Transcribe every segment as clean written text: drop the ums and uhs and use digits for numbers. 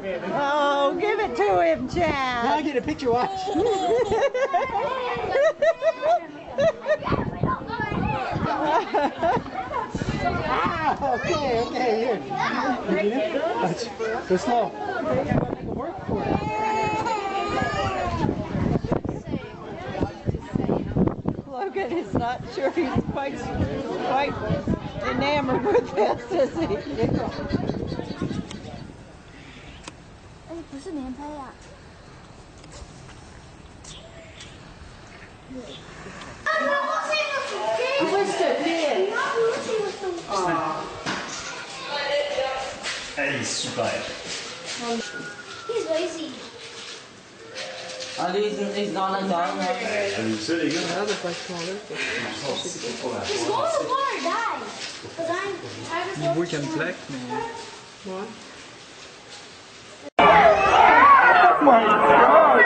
Oh, give it to him, Chad. Now I get a picture, watch. Okay, here. Go slow. Work for it. Logan is not sure he's quite enamored with this, is he? 不是连拍呀。He's super. He's lazy. He's gonna die. He's going to water, die. We can black man. What? Oh my god!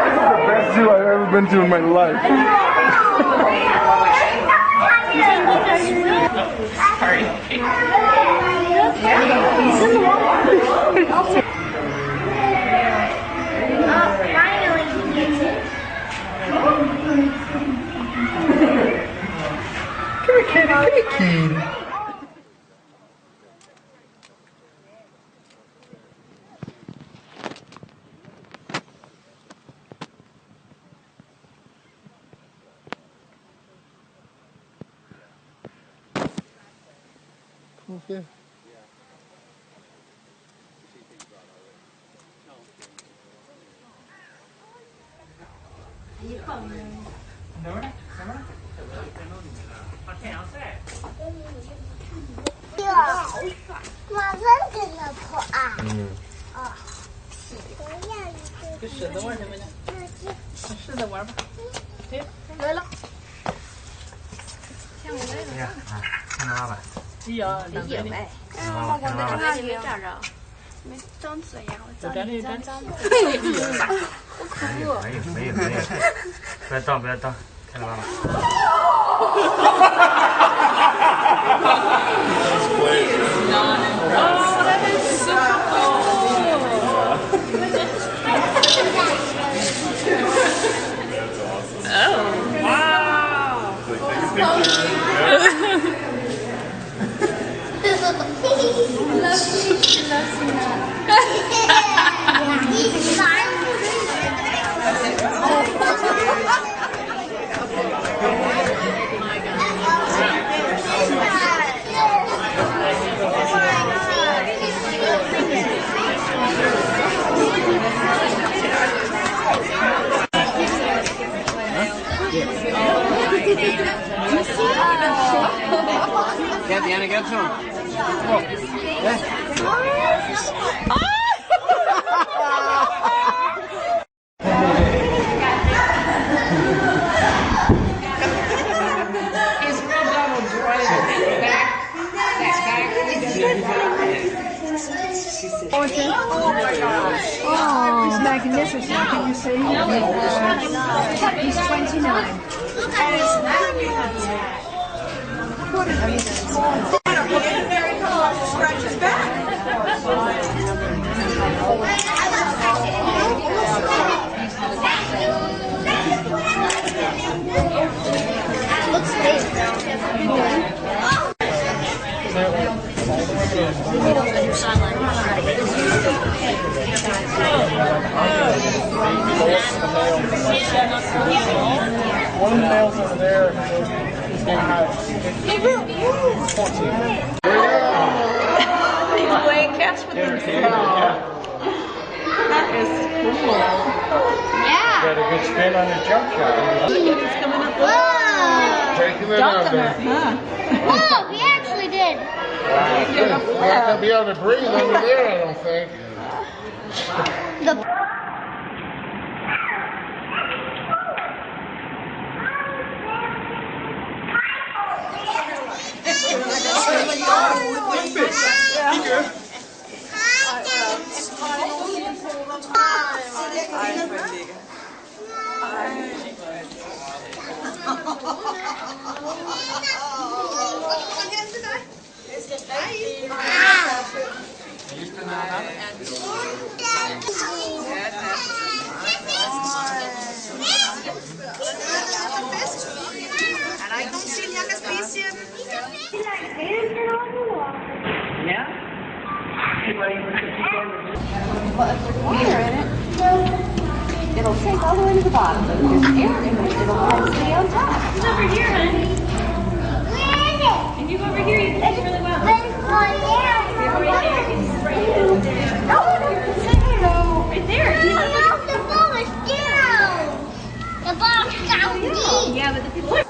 This is the best zoo I've ever been to in my life. Sorry. Finally, he gets it. Come here, kitty, come here, kitty. Okay.马上给了破啊！哦，这狮子玩什么呢？狮子玩吧。对，来了。哎呀，看到爸爸。哎呀，你有没？我在这里没找着，没张嘴呀，我找你张嘴。没有，不要动，看到爸爸。Get Diana, get some. Oh, he's magnificent. Can you see? He's 29. What is he small? Scratch his back. looks big. One of the males over there is getting high. He's playing catch with himself. That is cool. Yeah. Got a good spin on the jump shot. He's coming up. Whoa. Taking it out there. Whoa, he actually did. You're not going to be able to breathe under there, I don't think. The dancing on the wall. Yeah? Well, if there's water in it, it'll sink all the way to the bottom. But if there's air in it, it'll come stay on top. It's over here, honey. Where is it? If you go over here, you can see really well. But it's right there. It's right there. It's right there. No, Right there. the ball is down. The ball's down deep. Yeah, but the people are...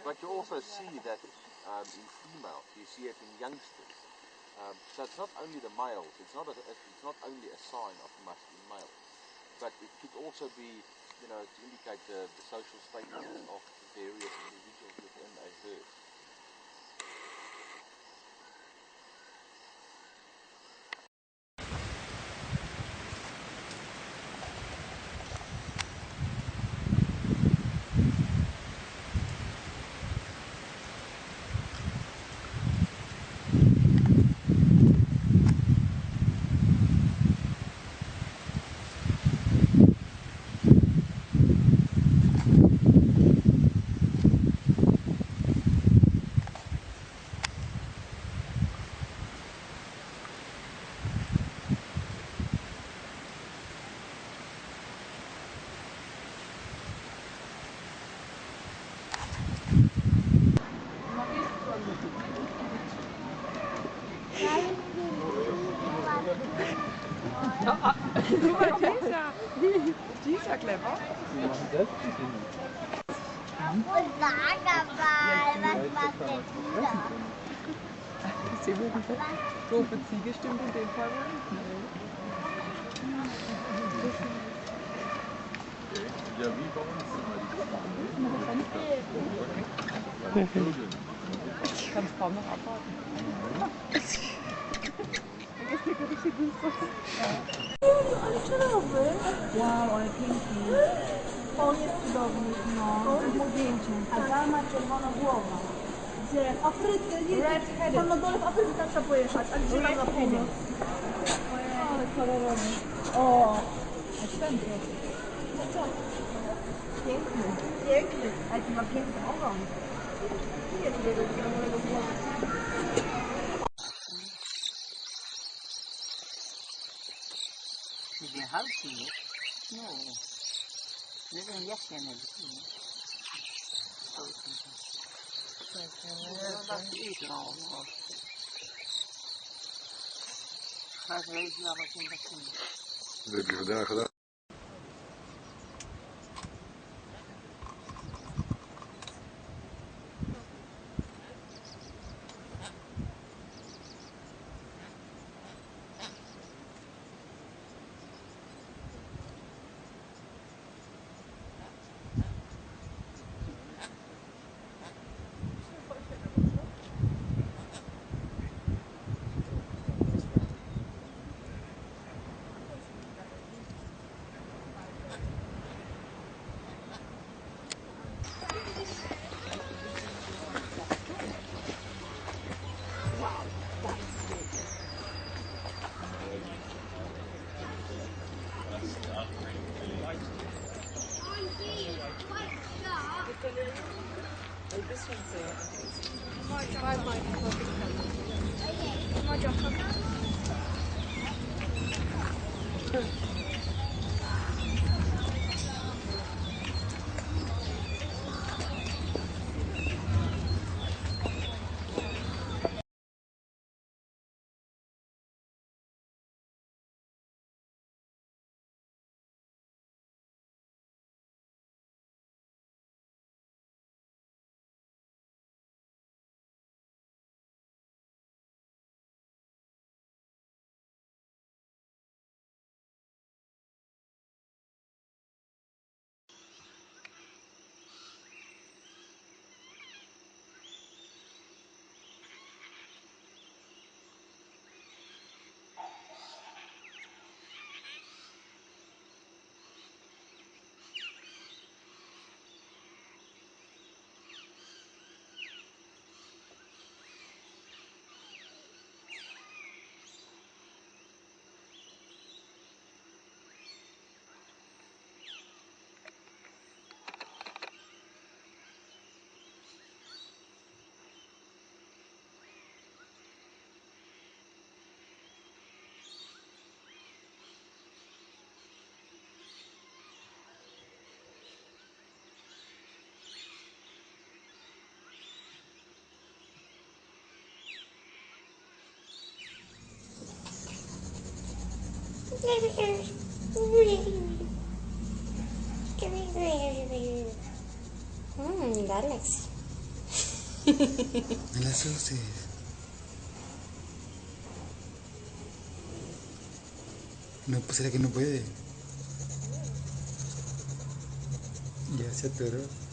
But you also see that in females, you see it in youngsters. So it's not only the males, it's not only a sign of masculine male, but it could also be, you know, to indicate the social status of various individuals within a herd. Die ist ja clever. Und sag mal, was macht der Tiger? Ist hier wirklich doofe Ziege stimmt in dem Fall wohl nicht. Ja, wie bei uns immer Ich kann es kaum noch abwarten. Wow, ale pięknie. On jest cudowny, no. Zdjęcie. A ta ma czerwona głowa. Gdzie? W Afryce, nie? Tam na dole w Afryce tam trzeba pojechać. A gdzie tam na północ? Ale kolorowy. O! A ten piękny. Piękny. Ale ty ma piękny ogon. Nie jest tego czerwonego głowa. Wjechałki jest? No. Nie wiem jak się nazywa. Wygląda. Galaxy. No la asustes. No, pues será que no puede. Ya se atoró.